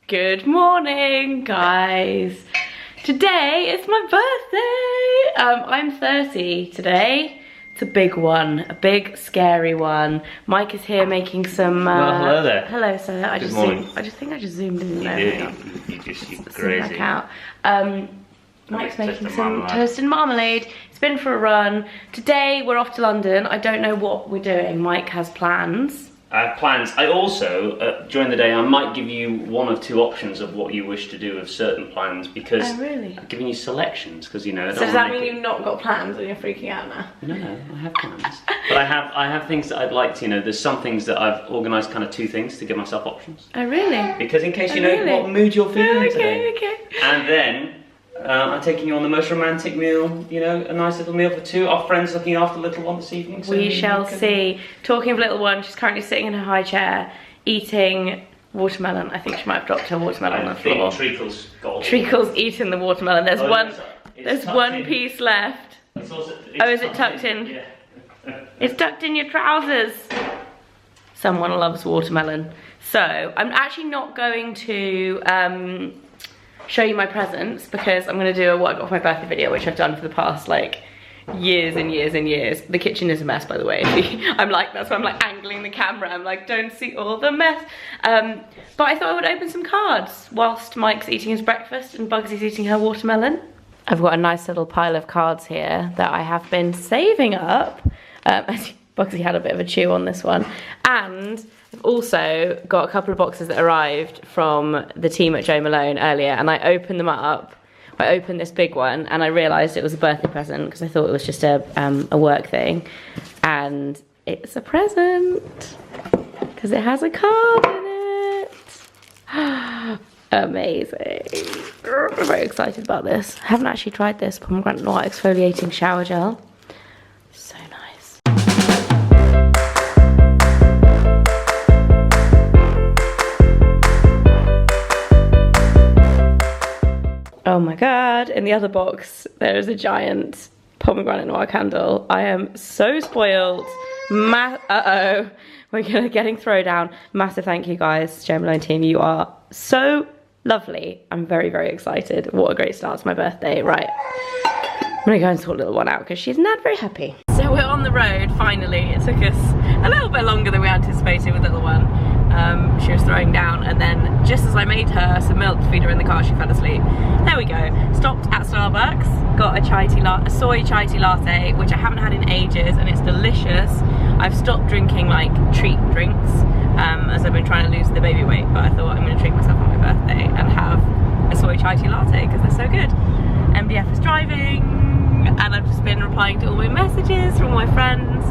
Good morning, guys. Today is my birthday. I'm 30 today. It's a big one, a big scary one. Mike is here making some. Well, hello there. Hello, sir. I just think I just zoomed in there. You crazy. Back out. Mike's making some toast and marmalade. It's been for a run. Today we're off to London. I don't know what we're doing. Mike has plans. I have plans. I also, during the day, I might give you one of two options of what you wish to do with certain plans because really? I'm giving you selections because you know. So does that mean you've not got plans and you're freaking out now? No, I have plans. But I have things that I'd like to. You know, there's some things that I've organised, kind of two things to give myself options. Oh really? Because in case you know what mood you're feeling today. Okay. And then. I'm taking you on the most romantic meal, you know, a nice little meal for two. Our friend's looking after little one this evening. So we shall see. Talking of little one, she's currently sitting in her high chair, eating watermelon. I think she might have dropped her watermelon on the floor. Treacle's eating the watermelon. There's one piece left. Is it tucked in? Yeah. It's tucked in your trousers. Someone loves watermelon. So, I'm actually not going to show you my presents because I'm going to do a what I got for my birthday video, which I've done for the past like years and years and years. The kitchen is a mess, by the way. That's why I'm like angling the camera. I'm like, don't see all the mess. But I thought I would open some cards whilst Mike's eating his breakfast and Bugsy's eating her watermelon. I've got a nice little pile of cards here that I have been saving up. Bugsy had a bit of a chew on this one. And I've also got a couple of boxes that arrived from the team at Jo Malone earlier, and I opened them up. I opened this big one, and I realised it was a birthday present because I thought it was just a work thing. And it's a present because it has a card in it. Amazing. I'm very excited about this. I haven't actually tried this pomegranate noir exfoliating shower gel. So nice. Oh my god, in the other box there is a giant pomegranate noir candle. I am so spoiled. Uh-oh, we're getting throwdown. Massive thank you guys, Jo Malone team. You are so lovely. I'm very, very excited. What a great start to my birthday. Right, I'm gonna go and sort little one out because she's not very happy. So we're on the road, finally. It took us a little bit longer than we anticipated with little one. She was throwing down, and then just as I made her some milk to feed her in the car, she fell asleep. There we go. Stopped at Starbucks, got a soy chai tea latte, which I haven't had in ages, and it's delicious. I've stopped drinking like treat drinks as I've been trying to lose the baby weight, but I thought I'm going to treat myself on my birthday and have a soy chai tea latte because they're so good. MBF is driving, and I've just been replying to all my messages from my friends.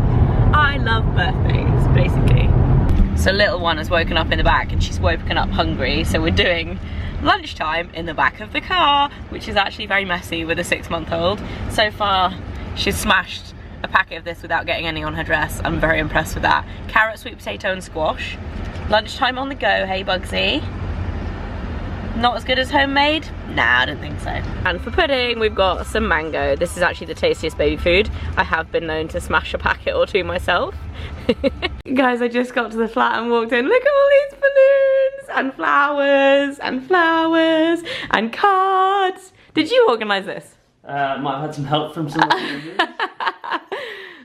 I love birthdays, basically. So little one has woken up in the back and she's woken up hungry, so we're doing lunchtime in the back of the car, which is actually very messy with a 6-month-old. So far she's smashed a packet of this without getting any on her dress. I'm very impressed with that. Carrot, sweet potato and squash. Lunchtime on the go, hey Bugsy? Not as good as homemade? Nah, I don't think so. And for pudding, we've got some mango. This is actually the tastiest baby food. I have been known to smash a packet or two myself. Guys, I just got to the flat and walked in. Look at all these balloons and flowers and flowers and cards. Did you organise this? Might have had some help from someone.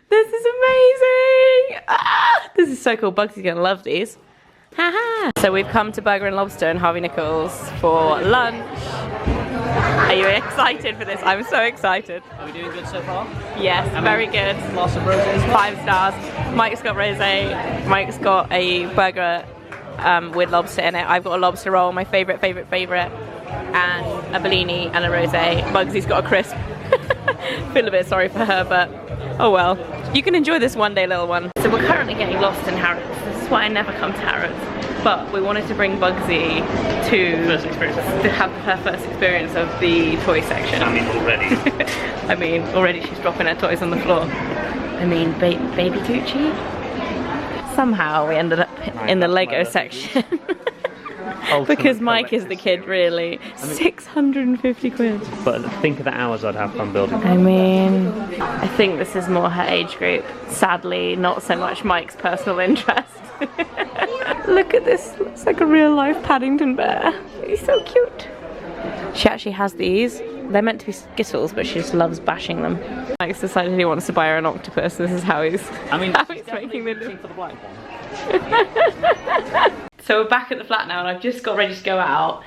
This is amazing. This is so cool. Bugsy's gonna love these. Haha. So we've come to Burger and Lobster and Harvey Nichols for lunch. Are you excited for this? I'm so excited. Are we doing good so far? Yes, very good. Lots of roses. 5 stars. Mike's got rosé. Mike's got a burger with lobster in it. I've got a lobster roll, my favourite, and a Bellini and a rosé. Bugsy's got a crisp. Feel a bit sorry for her, but oh well. You can enjoy this one day, little one. So we're currently getting lost in Harrods. This is why I never come to Harrods. But we wanted to bring Bugsy to have her first experience of the toy section. I mean, already she's dropping her toys on the floor. I mean, baby Gucci. Somehow we ended up in the Lego section. Because Mike is the kid, really. 650 quid. But think of the hours I'd have fun building. I mean, I think this is more her age group. Sadly, not so much Mike's personal interest. Look at this, looks like a real life Paddington bear. He's so cute. She actually has these. They're meant to be Skittles, but she just loves bashing them. Mike's decided he wants to buy her an octopus. This is how he's, how he's making the for the black one. So we're back at the flat now and I've just got ready to go out.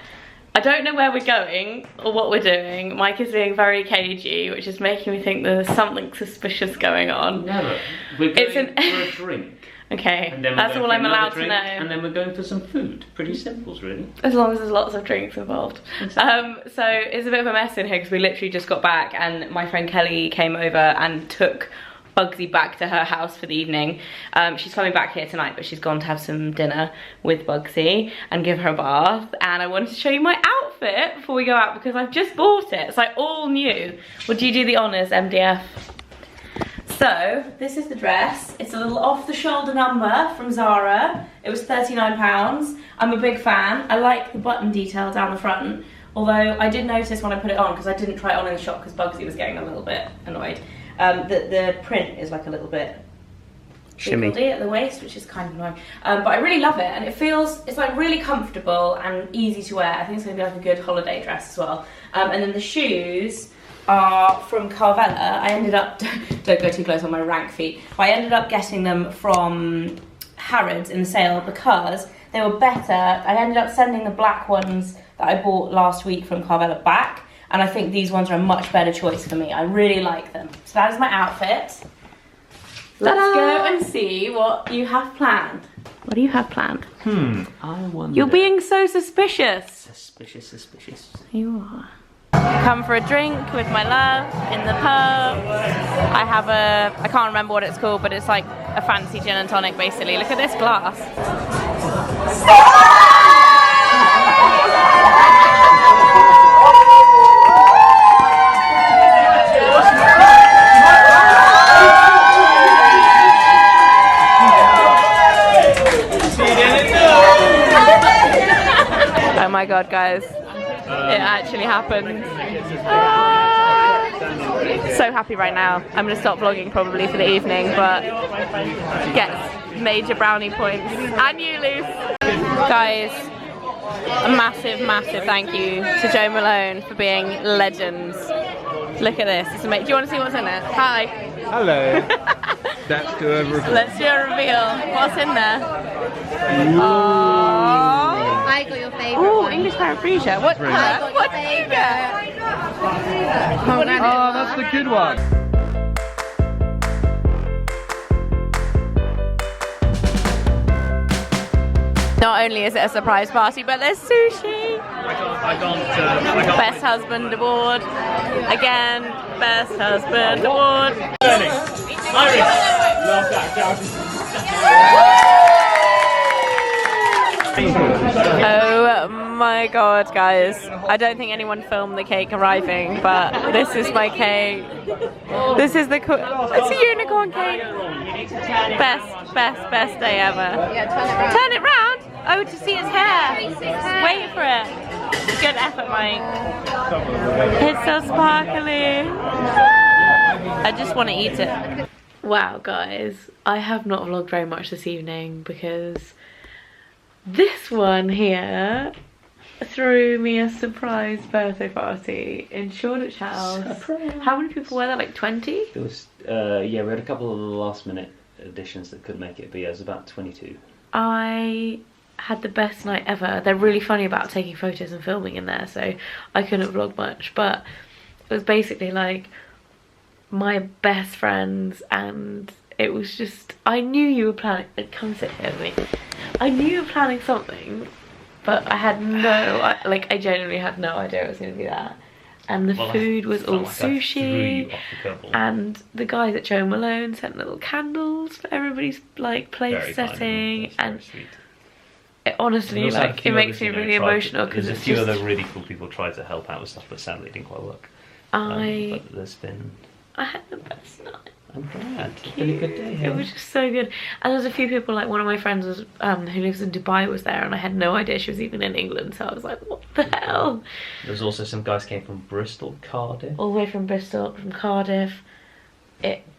I don't know where we're going or what we're doing. Mike is being very cagey, which is making me think there's something suspicious going on. No, we're going for a drink. Okay, that's all I'm allowed to know. And then we're going for some food. Pretty simple, really. As long as there's lots of drinks involved. Exactly. So it's a bit of a mess in here because we literally just got back and my friend Kelly came over and took Bugsy back to her house for the evening. She's coming back here tonight, but she's gone to have some dinner with Bugsy and give her a bath. And I wanted to show you my outfit before we go out because I've just bought it. It's like all new. Would you do the honours, MDF? So, this is the dress. It's a little off-the-shoulder number from Zara. It was £39. I'm a big fan. I like the button detail down the front. Although, I did notice when I put it on, because I didn't try it on in the shop because Bugsy was getting a little bit annoyed, that the print is like a little bit shimmy at the waist, which is kind of annoying. But I really love it, and it feels, it's like really comfortable and easy to wear. I think it's going to be like a good holiday dress as well. And then the shoes are from Carvella. I ended up, don't go too close on my rank feet, but I ended up getting them from Harrods in the sale because they were better. I ended up sending the black ones that I bought last week from Carvella back, and I think these ones are a much better choice for me. I really like them. So that is my outfit. Let's go and see what you have planned. What do you have planned? I wonder. You're being so suspicious. Suspicious. You are. Come for a drink with my love in the pub. I have a, I can't remember what it's called, but it's like a fancy gin and tonic basically. Look at this glass. Oh my god, guys. It actually happened. So happy right now. I'm gonna stop vlogging probably for the evening, but gets major brownie points. And you, Luce. Guys, a massive thank you to Joe Malone for being legends. Look at this. It's amazing. Do you want to see what's in it? Hi. Hello. That's good. Let's do a reveal. What's in there? I got your favourite Oh, one. English paraplegia. What? I got your What did you get? Oh, that's the good one. Not only is it a surprise party, but there's sushi. Best Husband Award. Again, Best Husband Award. Oh my god, guys. I don't think anyone filmed the cake arriving, but this is my cake. This is the it's a unicorn cake. Best day ever. Yeah, turn it round. Turn it round? Oh, to see its hair. Wait for it. Good effort, Mike. It's so sparkly. I just want to eat it. Wow, guys. I have not vlogged very much this evening because this one here threw me a surprise birthday party in Shoreditch House. Surprise. How many people were there? Like 20? There was, yeah, we had a couple of last minute additions that could make it, but yeah, it was about 22. I had the best night ever. They're really funny about taking photos and filming in there, so I couldn't vlog much, but it was basically like my best friends, and it was just, I knew you were planning, come sit here with me. I knew you were planning something, but I had no, I genuinely had no idea it was going to be that. And the food was all sushi, and the guys at Joe Malone sent little candles for everybody's like place setting, and it honestly, like, it makes me really emotional because there's a few other really cool people tried to help out with stuff, but sadly it didn't quite work. But there's been, I had the best night. I'm glad. It's been a good day. It was just so good. And there was a few people, like one of my friends was who lives in Dubai was there, and I had no idea she was even in England, so I was like, what the hell? There's also some guys came from Bristol, Cardiff. All the way from Bristol, from Cardiff,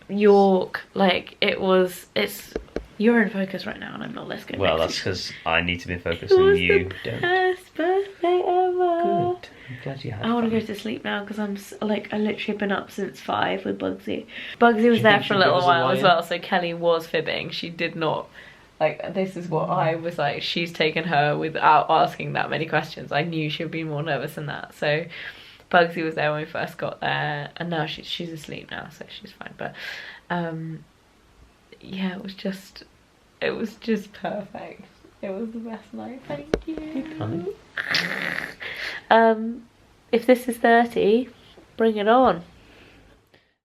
York, like it's You're in focus right now, and I'm not. Let's go. Well, that's because I need to be focused and you don't. Best birthday ever. Good. I'm glad you had I want to fun. go to sleep now because I'm like I literally have been up since 5 with Bugsy. Bugsy was you there think for a she'll little give us a while as lie-in? well, so Kelly was fibbing. She did not. Like, this is what I was like, she's taken her without asking that many questions. I knew she'd be more nervous than that. So Bugsy was there when we first got there, and now she's asleep now, so she's fine. But yeah, it was just perfect. It was the best night. Thank you. Honey. If this is 30, bring it on.